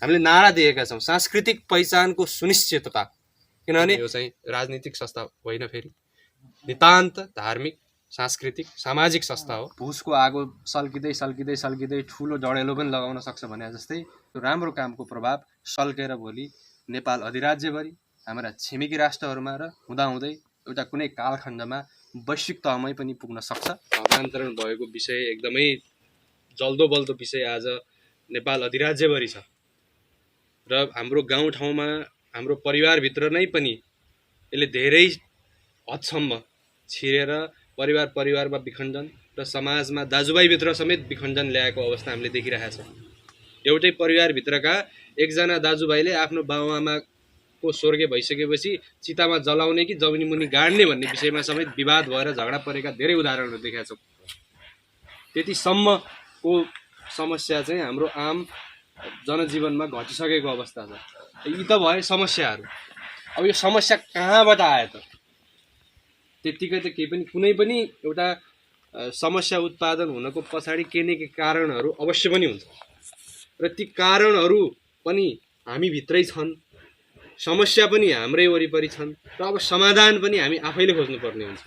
हामीले नारा दिएका छौँ सांस्कृतिक पहिचानको सुनिश्चितता, किनभने यो चाहिँ राजनीतिक संस्था होइन, फेरि नितान्त धार्मिक सांस्कृतिक सामाजिक संस्था हो। भुसको आगो सल्किँदै सल्किँदै सल्किँदै ठुलो जडेलो पनि लगाउन सक्छ भने जस्तै त्यो राम्रो कामको प्रभाव सल्केर भोलि नेपाल अधिराज्यभरि हाम्रा छिमेकी राष्ट्रहरूमा र हुँदाहुँदै एउटा कुनै कालखण्डमा वैश्विक तहमै पनि पुग्न सक्छ। धर्मान्तरण भएको विषय एकदमै जल्दो बल्दो विषय आज नेपाल अधिराज्यभरि छ र हाम्रो गाउँठाउँमा हाम्रो परिवारभित्र नै पनि यसले धेरै हदसम्म छिरेर परिवारमा विखण्डन र समाजमा दाजुभाइभित्र समेत विखण्डन ल्याएको अवस्था हामीले देखिरहेका छौँ। एउटै परिवारभित्रका एकजना दाजुभाइले आफ्नो बाबुआमाको स्वर्गीय भइसकेपछि चितामा जलाउने कि जमिनी मुनि गाड्ने भन्ने विषयमा समेत विवाद भएर झगडा परेका धेरै उदाहरणहरू देखेका छौँ। त्यतिसम्मको समस्या चाहिँ हाम्रो आम जनजीवनमा घटिसकेको अवस्था छ। यी त भए समस्याहरू। अब यो समस्या कहाँबाट आयो त? त्यतिकै त केही पनि कुनै पनि एउटा समस्या उत्पादन हुनको पछाडि केही न केही कारणहरू अवश्य पनि हुन्छ र ती कारणहरू पनि हामीभित्रै छन्, समस्या पनि हाम्रै वरिपरि छन् र अब समाधान पनि हामी आफैले खोज्नुपर्ने हुन्छ।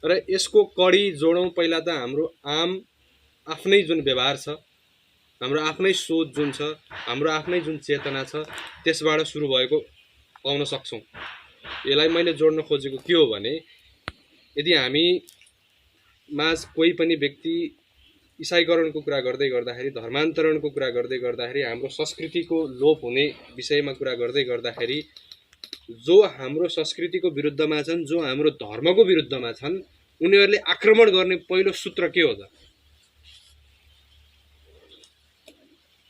र यसको कडी जोडौँ पहिला त हाम्रो आफ्नै जुन व्यवहार छ, हाम्रो आफ्नै सोच जुन छ, हाम्रो आफ्नै जुन चेतना छ, त्यसबाट सुरु भएको पाउन सक्छौँ। यसलाई मैले जोड्न खोजेको के हो भने, यदि हामी माझ कोही पनि व्यक्ति इसाईकरणको कुरा गर्दै गर्दाखेरि, धर्मान्तरणको कुरा गर्दै गर्दाखेरि, हाम्रो संस्कृतिको लोप हुने विषयमा कुरा गर्दै गर्दाखेरि जो हाम्रो संस्कृतिको विरुद्धमा छन्, जो हाम्रो धर्मको विरुद्धमा छन्, उनीहरूले आक्रमण गर्ने पहिलो सूत्र के हो त?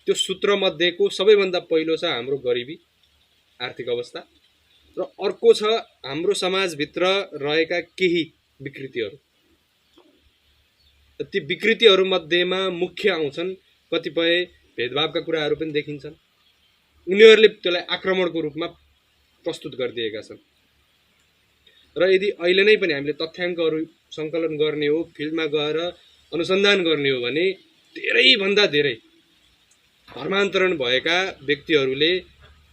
त्यो सूत्र मध्येको सबैभन्दा पहिलो छ हाम्रो गरिबी, आर्थिक अवस्था, र अर्को छ हाम्रो समाजभित्र रहेका केही विकृतिहरू। ती विकृतिहरू मध्येमा मुख्य आउँछन् कतिपय भेदभावका कुराहरू पनि देखिन्छन्। उनीहरूले त्यसलाई आक्रमणको रूपमा प्रस्तुत गरिदिएका छन्। र यदि अहिले नै पनि हामीले तथ्याङ्कहरू सङ्कलन गर्ने हो, फिल्डमा गएर अनुसन्धान गर्ने हो भने धेरैभन्दा धेरै धर्मान्तरण भएका व्यक्तिहरूले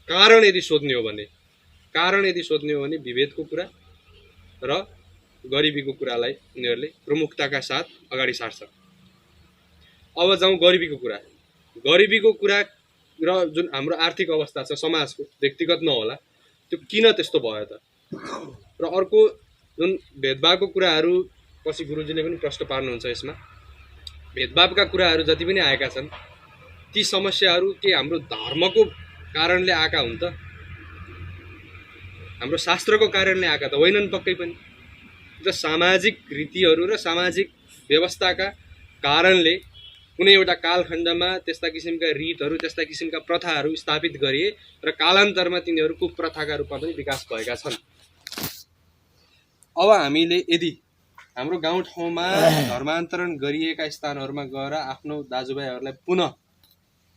कारण यदि सोध्ने हो भने विभेदको कुरा र गरिबीको कुरालाई उनीहरूले प्रमुखताका साथ अगाडि सार्छन्। अब जाउँ गरिबीको कुरा र जुन हाम्रो आर्थिक अवस्था छ समाजको, व्यक्तिगत नहोला, त्यो किन त्यस्तो भयो त? र अर्को जुन भेदभावको कुराहरू, पछि गुरुजीले पनि प्रश्न पार्नुहुन्छ यसमा, भेदभावका कुराहरू जति पनि आएका छन् ती समस्याहरू के हाम्रो धर्मको कारणले आएका हुन् त? हाम्रो शास्त्रको कारणले आएका त होइनन् पक्कै पनि। र सामाजिक रीतिहरू र सामाजिक व्यवस्थाका कारणले कुनै एउटा कालखण्डमा त्यस्ता किसिमका रीतहरू, त्यस्ता किसिमका प्रथाहरू स्थापित गरिए र कालान्तरमा तिनीहरू कुप्रथाका रूपमा पनि विकास भएका छन्। अब हामीले यदि हाम्रो गाउँठाउँमा धर्मान्तरण गरिएका स्थानहरूमा गएर आफ्नो दाजुभाइहरूलाई पुनः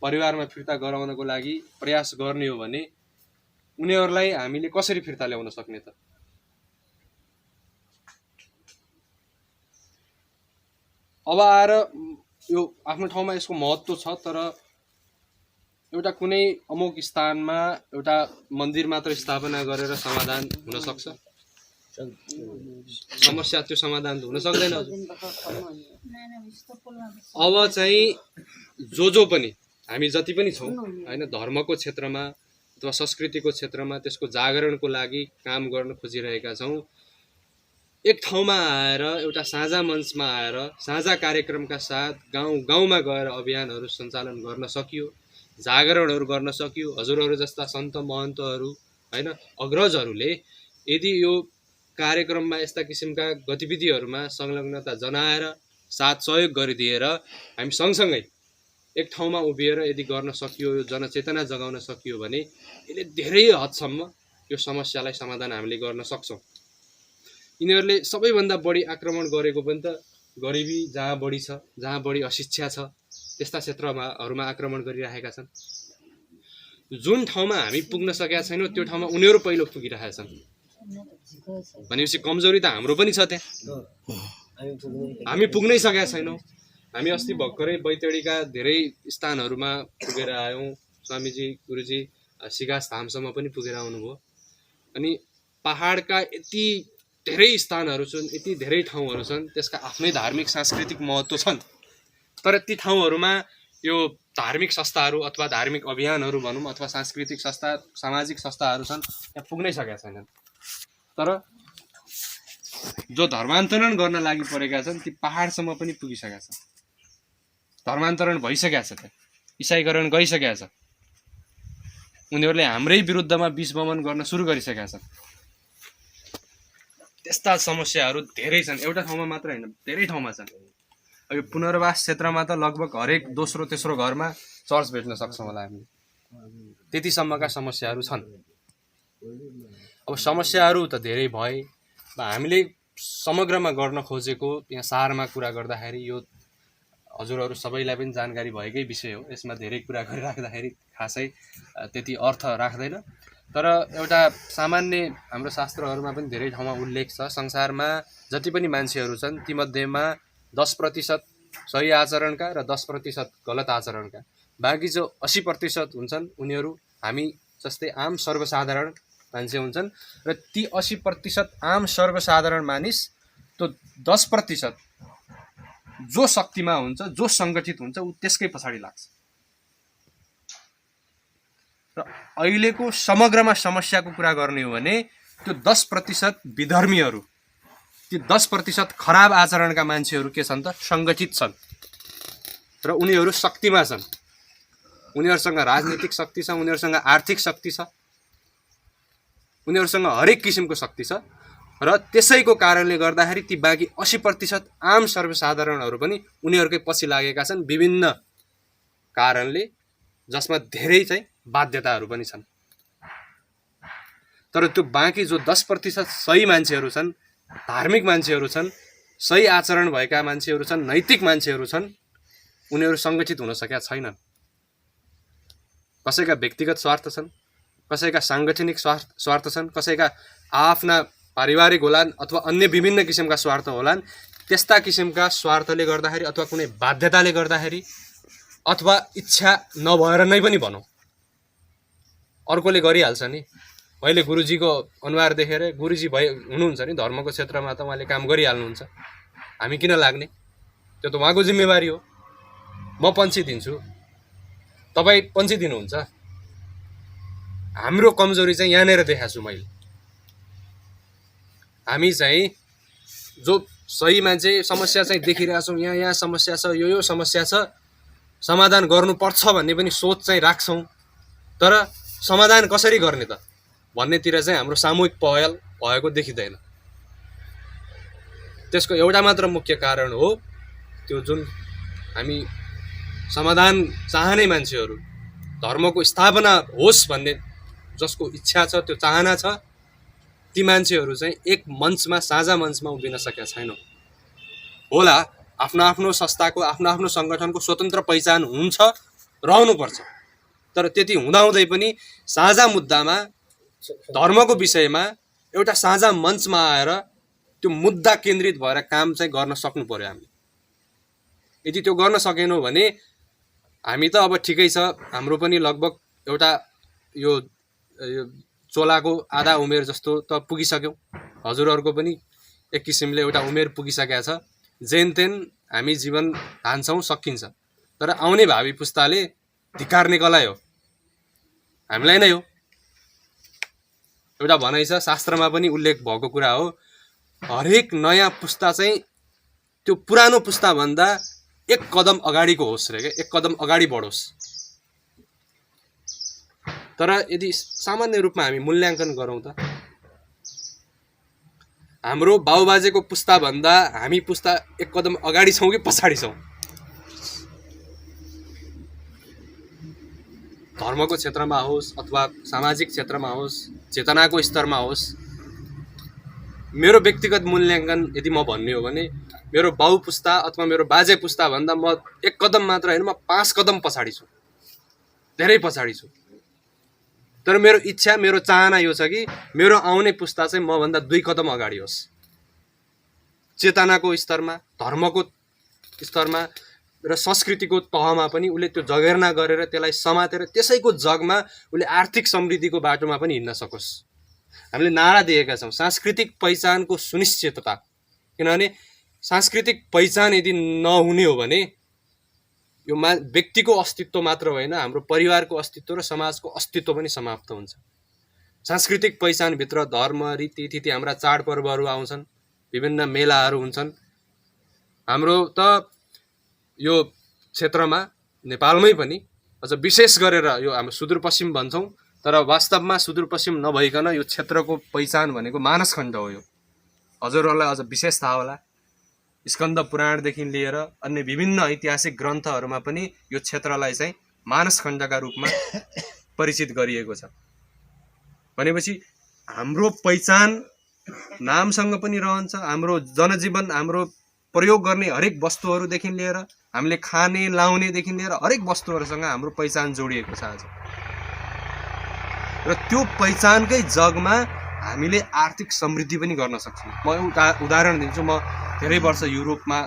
परिवारमा फिर्ता गराउनको लागि प्रयास गर्ने हो भने उनीहरूलाई हामीले कसरी फिर्ता ल्याउन सक्ने त? अब आएर यो आफ्नो ठाउँमा यसको महत्त्व छ, तर एउटा कुनै अमुक स्थानमा एउटा मन्दिर मात्र स्थापना गरेर समाधान हुन सक्छ? समस्या त्यो समाधान हुन सक्दैन। अब चाहिँ जो पनि हामी जति पनि छौँ हैन, धर्मको क्षेत्रमा अथवा संस्कृतिको क्षेत्रमा त्यसको जागरणको लागि काम गर्न खोजिरहेका छौँ। एक ठाउँमा आएर एउटा साझा मञ्चमा आएर साझा कार्यक्रमका साथ गाउँमा गएर अभियानहरू सञ्चालन गर्न सकियो, जागरणहरू गर्न सकियो। हजुरहरू जस्ता सन्त महन्तहरू हैन, अग्रजहरूले यदि यो कार्यक्रममा यस्ता किसिमका गतिविधिहरूमा संलग्नता जनाएर साथ सहयोग गरिदिएर हामी सँगसँगै एक ठाउँमा उभिएर यदि गर्न सकियो, यो जनचेतना जगाउन सकियो भने यसले धेरै हदसम्म यो समस्यालाई समाधान हामीले गर्न सक्छौँ। यिनीहरूले सबैभन्दा बढी आक्रमण गरेको पनि त गरिबी जहाँ बढी छ, जहाँ बढी अशिक्षा छ, त्यस्ता क्षेत्रहरूमा आक्रमण गरिरहेका छन्। जुन ठाउँमा हामी पुग्न सकेका छैनौँ त्यो ठाउँमा उनीहरू पहिलो पुगिरहेका छन् भनेपछि कमजोरी त हाम्रो पनि छ त्यहाँ। हामी पुग्नै सकेका छैनौँ। हामी अस्ति भर्खरै बैतडीका धेरै स्थानहरूमा पुगेर आयौँ, स्वामीजी गुरुजी सिगास धामसम्म पनि पुगेर आउनुभयो। अनि पहाडका यति धेरै स्थानहरू छन्, यति धेरै ठाउँहरू छन्, त्यसका आफ्नै धार्मिक सांस्कृतिक महत्त्व छन्। तर ती ठाउँहरूमा यो धार्मिक संस्थाहरू अथवा धार्मिक अभियानहरू भनौँ अथवा सांस्कृतिक संस्था सामाजिक संस्थाहरू छन्, त्यहाँ पुग्नै सकेका छैनन्। तर जो धर्मान्तरण गर्न लागि परेका छन् ती पहाडसम्म पनि पुगिसकेका छन्, धर्मान्तरण भइसकेका छ, त्यहाँ इसाईकरण गइसकेका छ। उनीहरूले हाम्रै विरुद्धमा विष वमन गर्न सुरु गरिसकेका छन्। त्यस्ता समस्याहरू धेरै छन्, एउटा ठाउँमा मात्र होइन, धेरै ठाउँमा छन्। यो पुनर्वास क्षेत्रमा त लगभग हरेक दोस्रो तेस्रो घरमा चर्च भेट्न सक्छौँ होला हामीले, त्यतिसम्मका समस्याहरू छन्। अब समस्याहरू त धेरै भए, हामीले समग्रमा गर्न खोजेको यहाँ सारमा कुरा गर्दाखेरि यो हजुरहरू सबैलाई पनि जानकारी भएकै विषय हो, यसमा धेरै कुरा गरिराख्दाखेरि खासै त्यति अर्थ राख्दैन। तर एउटा सामान्य हाम्रो शास्त्रहरूमा पनि धेरै ठाउँमा उल्लेख छ, संसारमा जति पनि मान्छेहरू छन् तीमध्येमा 10% सही आचरणका र 10% गलत आचरणका, बाँकी जो 80% हुन्छन् उनीहरू हामी जस्तै आम सर्वसाधारण मान्छे हुन्छन्। र ती 80% आम सर्वसाधारण मानिस त्यो 10% जो शक्तिमा हुन्छ, जो सङ्गठित हुन्छ, ऊ त्यसकै पछाडि लाग्छ। र अहिलेको समग्रमा समस्याको कुरा गर्ने हो भने त्यो 10% विधर्मीहरू, ती 10% खराब आचरणका मान्छेहरू के छन् त, सङ्गठित छन् र उनीहरू शक्तिमा छन्। उनीहरूसँग राजनीतिक शक्ति छ, उनीहरूसँग आर्थिक शक्ति छ, उनीहरूसँग हरेक किसिमको शक्ति छ। र त्यसैको कारणले गर्दाखेरि ती बाँकी 80% आम सर्वसाधारणहरू पनि उनीहरूकै पछि लागेका छन् विभिन्न कारणले, जसमा धेरै चाहिँ बाध्यताहरू पनि छन्। तर त्यो बाँकी जो 10% सही मान्छेहरू छन्, धार्मिक मान्छेहरू छन्, सही आचरण भएका मान्छेहरू छन्, नैतिक मान्छेहरू छन्, उनीहरू सङ्गठित हुन सकेका छैनन्। कसैका व्यक्तिगत स्वार्थ छन्, कसैका साङ्गठनिक स्वार्थ छन्, कसैका आफ्ना पारिवारिक होलान् अथवा अन्य विभिन्न किसिमका स्वार्थ होलान्। त्यस्ता किसिमका स्वार्थले गर्दाखेरि अथवा कुनै बाध्यताले गर्दाखेरि अथवा इच्छा नभएर नै पनि भनौँ, अर्कोले गरिहाल्छ नि। मैले गुरुजीको अनुहार देखेर गुरुजी हुनुहुन्छ नि धर्मको क्षेत्रमा त उहाँले काम गरिहाल्नुहुन्छ, हामी किन लाग्ने? त्यो त उहाँको जिम्मेवारी हो। म पन्छी दिन्छु, तपाईँ पन्छी दिनुहुन्छ। हाम्रो कमजोरी चाहिँ यहाँनिर देखाएको छु मैले। हामी चाहिँ जो सही मान्छे समस्या चाहिँ देखिरहेको छौँ, यहाँ समस्या छ, यो समस्या छ, समाधान गर्नुपर्छ भन्ने पनि सोच चाहिँ राख्छौँ। तर समाधान कसरी गर्ने त भन्नेतिर चाहिँ हाम्रो सामूहिक पहल भएको देखिँदैन। त्यसको एउटा मात्र मुख्य कारण हो त्यो जुन हामी समाधान चाहने मान्छेहरू, धर्मको स्थापना होस् भन्ने जसको इच्छा छ, त्यो चाहना छ, ती मान्छेहरू चाहिँ एक मञ्चमा, साझा मञ्चमा उभिन सकेका छैनौँ। होला आफ्नो आफ्नो संस्थाको, आफ्नो आफ्नो सङ्गठनको स्वतन्त्र पहिचान हुन्छ, रहनुपर्छ। तर त्यति हुँदाहुँदै पनि साझा मुद्दामा, धर्मको विषयमा एउटा साझा मञ्चमा आएर त्यो मुद्दा केन्द्रित भएर काम चाहिँ गर्न सक्नु पर्यो हामीले। यदि त्यो गर्न सकेनौँ भने हामी त अब ठिकै छ, हाम्रो पनि लगभग एउटा यो चोलाको आधा उमेर जस्तो त पुगिसक्यौँ। हजुरहरूको पनि एक किसिमले एउटा उमेर पुगिसकेका छ। जेन तेन हामी जीवन धान्छौँ, सकिन्छ। तर आउने भावी पुस्ताले धिक्कार्ने कसलाई हो? हामीलाई नै हो। एउटा भनाइ छ, शास्त्रमा पनि उल्लेख भएको कुरा हो, हरेक नयाँ पुस्ता चाहिँ त्यो पुरानो पुस्ताभन्दा एक कदम अगाडिको होस् रे, एक कदम अगाडि बढोस्। तर यदि सामान्य रूपमा हामी मूल्याङ्कन गरौँ त हाम्रो बाउबाजेको पुस्ताभन्दा हामी पुस्ता एक कदम अगाडि छौँ कि पछाडि छौँ? धर्मको क्षेत्रमा होस् अथवा सामाजिक क्षेत्रमा होस्, चेतनाको स्तरमा होस्, मेरो व्यक्तिगत मूल्याङ्कन यदि म भन्ने हो भने मेरो बाउ पुस्ता अथवा मेरो बाजे पुस्ताभन्दा म एक कदम मात्र होइन, म 5 कदम पछाडि छु, धेरै पछाडि छु। तर मेरो इच्छा, मेरो चाहना यो छ कि मेरो आउने पुस्ता चाहिँ मभन्दा 2 कदम अगाडि होस्, चेतनाको स्तरमा, धर्मको स्तरमा, र संस्कृतिको तहमा पनि उसले त्यो जगेर्ना गरेर त्यसलाई समातेर त्यसैको जगमा उसले आर्थिक समृद्धिको बाटोमा पनि हिँड्न सकोस्। हामीले नारा दिएका छौँ सांस्कृतिक पहिचानको सुनिश्चितता। किनभने सांस्कृतिक पहिचान यदि नहुने हो भने यो व्यक्तिको अस्तित्व मात्र होइन, हाम्रो परिवारको अस्तित्व र समाजको अस्तित्व पनि समाप्त हुन्छ। सांस्कृतिक पहिचानभित्र धर्म, रीतिथिति, हाम्रा चाडपर्वहरू आउँछन्, विभिन्न मेलाहरू हुन्छन्। हाम्रो त यो क्षेत्रमा नेपालमै पनि अझ विशेष गरेर यो हाम्रो सुदूरपश्चिम भन्छौँ, तर वास्तवमा सुदूरपश्चिम नभइकन यो क्षेत्रको पहिचान भनेको मानसखण्ड हो। यो हजुरहरूलाई अझ विशेष थाहा होला, स्कन्द पुराणदेखि लिएर अन्य विभिन्न ऐतिहासिक ग्रन्थहरूमा पनि यो क्षेत्रलाई चाहिँ मानसखण्डका रूपमा परिचित गरिएको छ। भनेपछि हाम्रो पहिचान नामसँग पनि रहन्छ। हाम्रो जनजीवन, हाम्रो प्रयोग गर्ने हरेक वस्तुहरूदेखि लिएर हामीले खाने लाउनेदेखि लिएर हरेक वस्तुहरूसँग हाम्रो पहिचान जोडिएको छ आज। र त्यो पहिचानकै जगमा हामीले आर्थिक समृद्धि पनि गर्न सक्छौँ। म एउटा उदाहरण दिन्छु। म धेरै वर्ष युरोपमा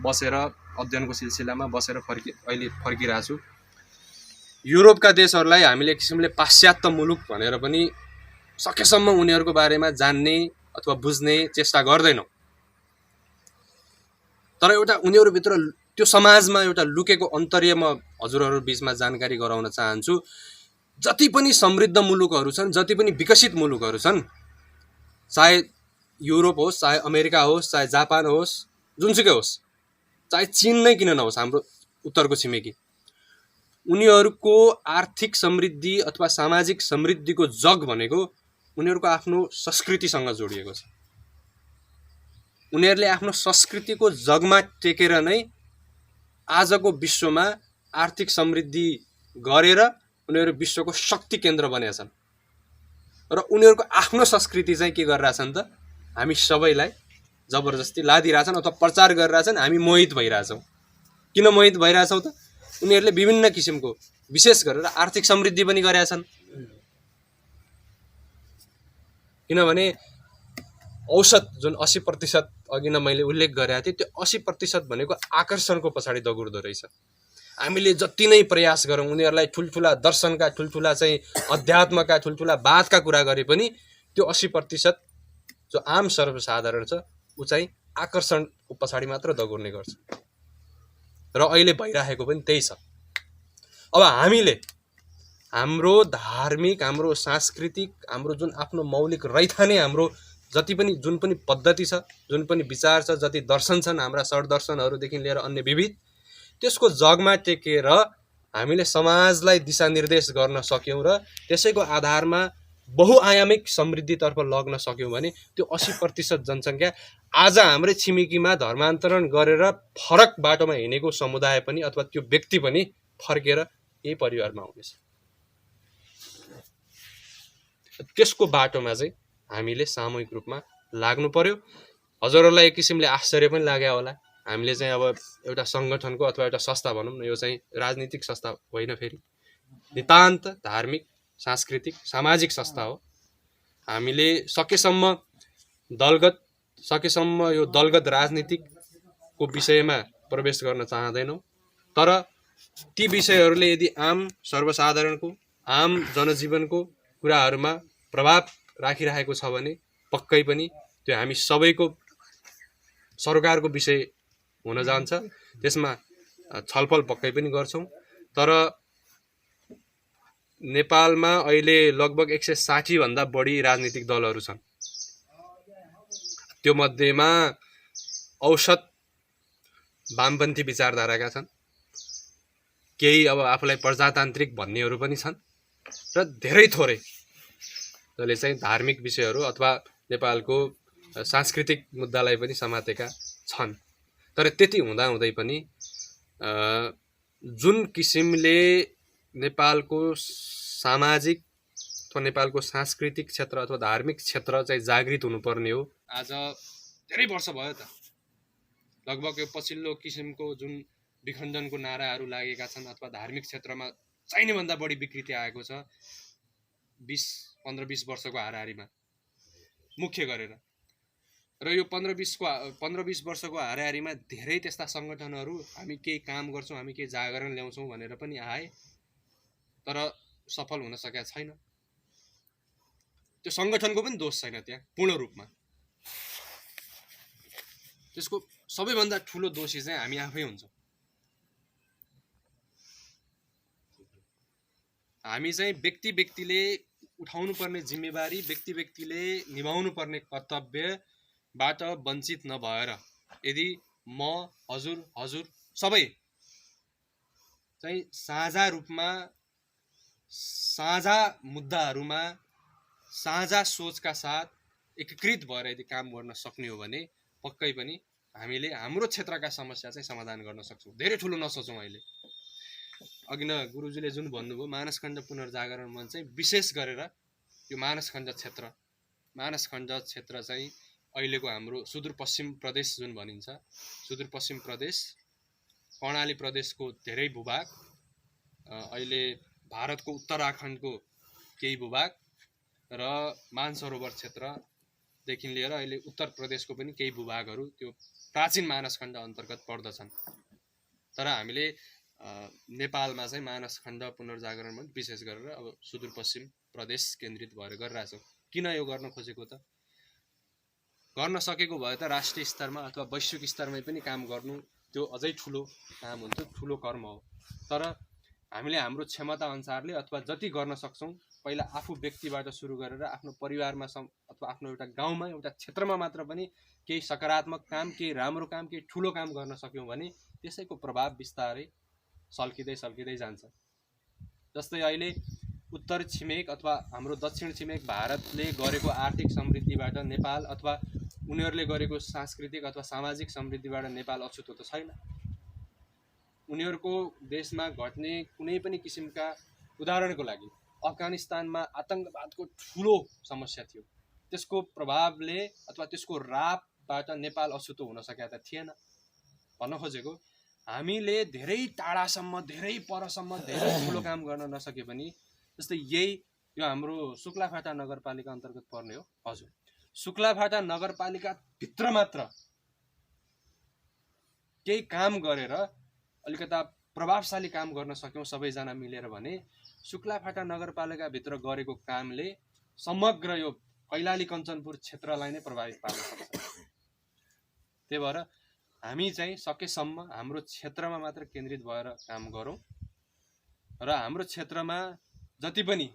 बसेर अध्ययनको सिलसिलामा बसेर अहिले फर्किरहेको छु। युरोपका देशहरूलाई हामीले किसिमले पाश्चात्य मुलुक भनेर पनि सकेसम्म उनीहरूको बारेमा जान्ने अथवा बुझ्ने चेष्टा गर्दैनौँ। तर एउटा उनीहरूभित्र त्यो समाजमा एउटा लुकेको अन्तर्य म हजुरहरू बिचमा जानकारी गराउन चाहन्छु। जति पनि समृद्ध मुलुकहरू छन्, जति पनि विकसित मुलुकहरू छन्, चाहे युरोप होस्, चाहे अमेरिका होस्, चाहे जापान होस्, जुनसुकै होस्, चाहे चीन नै किन नहोस्, हाम्रो उत्तरको छिमेकी, उनीहरूको आर्थिक समृद्धि अथवा सामाजिक समृद्धिको जग भनेको उनीहरूको आफ्नो संस्कृतिसँग जोडिएको छ। उनीहरूले आफ्नो संस्कृतिको जगमा टेकेर नै आजको विश्वमा आर्थिक समृद्धि गरेर उनीहरू विश्वको शक्ति केन्द्र बनेका छन्। र उनीहरूको आफ्नो संस्कृति चाहिँ के गरिरहेछन् त, हामी सबैलाई जबरजस्ती लादिरहेछन् अथवा प्रचार गरिरहेछन्। हामी मोहित भइरहेछौँ। किन मोहित भइरहेछौँ त? उनीहरूले विभिन्न किसिमको विशेष गरेर आर्थिक समृद्धि पनि गरेका छन्। किनभने औसत जुन 80% अघि नै मैले उल्लेख गरेको थिएँ, त्यो 80% भनेको आकर्षणको पछाडि दगुर्दो रहेछ। हामीले जति नै प्रयास गरौँ, उनीहरूलाई ठुल्ठुला दर्शनका, ठुल्ठुला चाहिँ अध्यात्मका, ठुल्ठुला वादका कुरा गरे पनि त्यो 80% जो आम सर्वसाधारण छ ऊ चाहिँ आकर्षणको पछाडि मात्र दगुर्ने गर्छ। र अहिले भइरहेको पनि त्यही छ। अब हामीले हाम्रो धार्मिक, हाम्रो सांस्कृतिक, हाम्रो जुन आफ्नो मौलिक रैथाने, हाम्रो जति पनि जुन पनि पद्धति छ, जुन पनि विचार छ, जति दर्शन छन्, हाम्रा षड्दर्शनहरूदेखि लिएर अन्य विविध, त्यसको जगमा टेकेर हामीले समाजलाई दिशानिर्देश गर्न सक्यौँ र त्यसैको आधारमा बहुआयामिक समृद्धितर्फ लग्न सक्यौँ भने त्यो 80% जनसङ्ख्या आज हाम्रै छिमेकीमा धर्मान्तरण गरेर फरक बाटोमा हिँडेको समुदाय पनि अथवा त्यो व्यक्ति पनि फर्केर यही परिवारमा आउनेछ। त्यसको बाटोमा चाहिँ हामीले सामूहिक रूपमा लाग्नु पर्यो। हजुरहरूलाई एक किसिमले आश्चर्य पनि लाग्यो होला। हामीले चाहिँ अब एउटा सङ्गठनको अथवा एउटा संस्था भनौँ न, यो चाहिँ राजनीतिक संस्था होइन, फेरि नितान्त धार्मिक, सांस्कृतिक, सामाजिक संस्था हो। हामीले सकेसम्म यो दलगत राजनीतिको विषयमा प्रवेश गर्न चाहँदैनौँ। तर ती विषयहरूले यदि आम सर्वसाधारणको, आम जनजीवनको कुराहरूमा प्रभाव राखिरहेको छ भने पक्कै पनि त्यो हामी सबैको सरकारको विषय हुन जान्छ। त्यसमा छलफल पक्कै पनि गर्छौँ। तर नेपालमा अहिले लगभग 160 भन्दा बढी राजनीतिक दलहरू छन्। त्यो मध्येमा औसत वामपन्थी विचारधाराका छन्, केही अब आफूलाई प्रजातान्त्रिक भन्नेहरू पनि छन्, र धेरै थोरै जसले चाहिँ धार्मिक विषयहरू अथवा नेपालको सांस्कृतिक मुद्दालाई पनि समातेका छन्। तर त्यति हुँदाहुँदै पनि जुन किसिमले नेपालको सामाजिक अथवा नेपालको सांस्कृतिक क्षेत्र अथवा धार्मिक क्षेत्र चाहिँ जागृत हुनुपर्ने हो, आज धेरै वर्ष भयो त। लगभग यो पछिल्लो किसिमको जुन विखण्डनको नाराहरू लागेका छन् अथवा धार्मिक क्षेत्रमा चाहिने भन्दा बढी विकृति आएको छ 15-20 वर्षको हाराहारीमा, मुख्य गरेर र यो 15-20 वर्षको हाराहारीमा धेरै त्यस्ता सङ्गठनहरू हामी केही काम गर्छौँ, हामी केही जागरण ल्याउँछौँ भनेर पनि आए, तर सफल हुन सकेका छैन। त्यो सङ्गठनको पनि दोष छैन त्यहाँ पूर्ण रूपमा। त्यसको सबैभन्दा ठुलो दोषी चाहिँ हामी आफै हुन्छौँ। हामी चाहिँ व्यक्तिले उठाउनु पर्ने जिम्मेवारी, व्यक्तिले निभाउनु पर्ने कर्तव्यबाट वञ्चित नभएर यदि म हजुर सबै चाहिँ साझा रूपमा, साझा मुद्दाहरूमा, साझा सोचका साथ एकीकृत भएर यदि काम गर्न सक्ने हो भने पक्कै पनि हामीले हाम्रो क्षेत्रका समस्या चाहिँ समाधान गर्न सक्छौँ। धेरै ठुलो नसोचौँ। अहिले अघि न गुरुजीले जुन भन्नुभयो मानसखण्ड पुनर्जागरण मञ्च चाहिँ विशेष गरेर यो मानसखण्ड क्षेत्र चाहिँ अहिलेको हाम्रो सुदूरपश्चिम प्रदेश जुन भनिन्छ, सुदूरपश्चिम प्रदेश, कर्णाली प्रदेशको धेरै भूभाग, अहिले भारतको उत्तराखण्डको केही भूभाग र मानसरोवर क्षेत्रदेखि लिएर अहिले उत्तर प्रदेशको पनि केही भूभागहरू त्यो प्राचीन मानसखण्ड अन्तर्गत पर्दछन्। तर हामीले नेपालमा चाहिँ मानसखण्ड पुनर्जागरण मञ्च विशेष गरेर अब सुदूरपश्चिम प्रदेश केन्द्रित भएर गरिरहेछौँ। किन यो गर्न खोजेको त? गर्न सकेको भए त राष्ट्रिय स्तरमा अथवा वैश्विक स्तरमै पनि काम गर्नु त्यो अझै ठुलो काम हुन्छ, ठुलो कर्म हो। तर हामीले हाम्रो क्षमता अनुसारले अथवा जति गर्न सक्छौँ पहिला आफू व्यक्तिबाट सुरु गरेर आफ्नो परिवारमा अथवा आफ्नो एउटा गाउँमा, एउटा क्षेत्रमा मात्र पनि केही सकारात्मक काम, केही राम्रो काम, केही ठुलो काम गर्न सक्यौँ भने त्यसैको प्रभाव बिस्तारै सल्किँदै जान्छ। जस्तै अहिले उत्तर छिमेक अथवा हाम्रो दक्षिण छिमेक भारतले गरेको आर्थिक समृद्धिबाट नेपाल अथवा उनीहरूले गरेको सांस्कृतिक अथवा सामाजिक समृद्धिबाट नेपाल अछुतो त छैन। उनीहरूको देशमा घट्ने कुनै पनि किसिमका, उदाहरणको लागि अफगानिस्तानमा आतङ्कवादको ठुलो समस्या थियो, त्यसको प्रभावले अथवा त्यसको रापबाट नेपाल अछुतो हुन सकेका त थिएन। भन्न खोजेको हामीले धेरै टाढासम्म, धेरै परसम्म धेरै ठुलो काम गर्न नसके पनि, जस्तै यही यो हाम्रो शुक्लाफाटा नगरपालिका अन्तर्गत पर्ने हो। हजुर, शुक्लाफाटा नगरपालिका भित्र मात्र केही काम गरेर अलिकता प्रभावशाली काम गर्न सक्यौँ सबैजना मिलेर भने शुक्लाफाटा नगरपालिकाभित्र गरेको कामले समग्र यो कैलाली कञ्चनपुर क्षेत्रलाई नै प्रभावित पार्न सक्छ। त्यही भएर हामी चाहिँ सकेसम्म हाम्रो क्षेत्रमा मात्र केन्द्रित भएर काम गरौँ र हाम्रो क्षेत्रमा जति पनि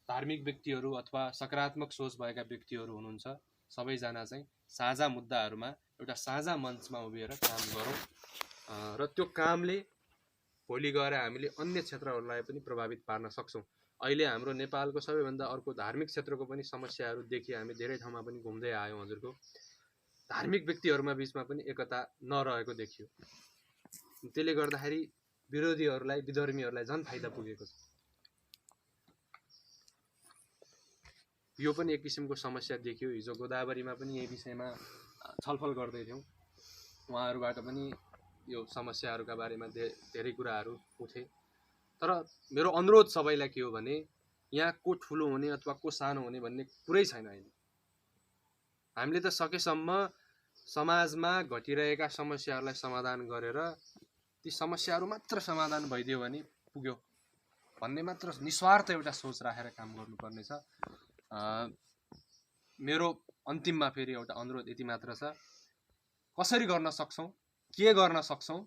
धार्मिक व्यक्तिहरू अथवा सकारात्मक सोच भएका व्यक्तिहरू हुनुहुन्छ सबैजना चाहिँ साझा मुद्दाहरूमा एउटा साझा मञ्चमा उभिएर काम गरौँ र त्यो कामले भोलि गएर हामीले अन्य क्षेत्रहरूलाई पनि प्रभावित पार्न सक्छौँ। अहिले हाम्रो नेपालको सबैभन्दा अर्को धार्मिक क्षेत्रको पनि समस्याहरू देखिए, हामी धेरै ठाउँमा पनि घुम्दै आयौँ। हजुरको धार्मिक व्यक्तिहरूमा बिचमा पनि एकता नरहेको देखियो। त्यसले गर्दाखेरि विरोधीहरूलाई, विधर्मीहरूलाई झन् फाइदा पुगेको छ। यो पनि एक किसिमको समस्या देखियो। हिजो गोदावरीमा पनि यही विषयमा छलफल गर्दै थियौँ। उहाँहरूबाट पनि यो समस्याहरूका बारेमा धेरै कुराहरू उठे। तर मेरो अनुरोध सबैलाई के हो भने यहाँ को ठुलो हुने अथवा को सानो हुने भन्ने कुरै छैन। अहिले हामीले त सकेसम्म समाजमा घटिरहेका समस्याहरूलाई समाधान गरेर ती समस्याहरू मात्र समाधान भइदियो भने पुग्यो भन्ने मात्र निस्वार्थ एउटा सोच राखेर काम गर्नुपर्ने छ। मेरो अन्तिममा फेरि एउटा अनुरोध यति मात्र छ, कसरी गर्न सक्छौँ, के गर्न सक्छौँ,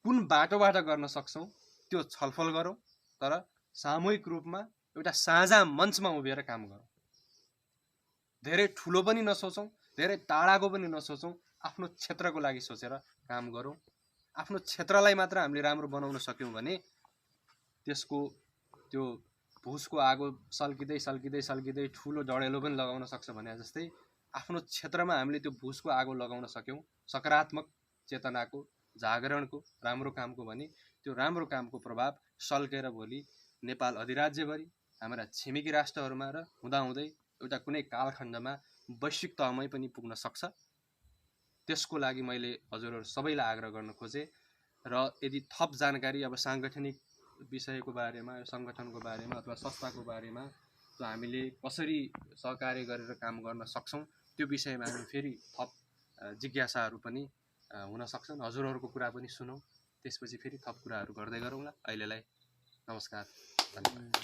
कुन बाटोबाट गर्न सक्छौँ त्यो छलफल गरौँ, तर सामूहिक रूपमा एउटा साझा मञ्चमा उभिएर काम गरौँ। धेरै ठुलो पनि नसोचौँ, धेरै टाढाको पनि नसोचौँ, आफ्नो क्षेत्रको लागि सोचेर काम गरौँ। आफ्नो क्षेत्रलाई मात्र हामीले राम्रो बनाउन सक्यौँ भने त्यसको त्यो भुसको आगो सल्किँदै ठुलो डढेलो पनि लगाउन सक्छ भने जस्तै आफ्नो क्षेत्रमा हामीले त्यो भुसको आगो लगाउन सक्यौँ, सकारात्मक चेतनाको, जागरणको, राम्रो कामको भने त्यो राम्रो कामको प्रभाव सल्केर भोलि नेपाल अधिराज्यभरि, हाम्रा छिमेकी राष्ट्रहरूमा र हुँदाहुँदै एउटा कुनै कालखण्डमा वैश्विक तहमै पनि पुग्न सक्छ। त्यसको लागि मैले हजुरहरू सबैलाई आग्रह गर्न खोजेँ। र यदि थप जानकारी अब साङ्गठनिक विषयको बारेमा, सङ्गठनको बारेमा अथवा संस्थाको बारेमा जस्तो हामीले कसरी सहकार्य गरेर काम गर्न सक्छौँ त्यो विषयमा हामी फेरि थप जिज्ञासाहरू पनि हुन सक्छन्। हजुरहरूको कुरा पनि सुनौँ, त्यसपछि फेरि थप कुराहरू गर्दै गरौँला। अहिलेलाई नमस्कार, धन्यवाद।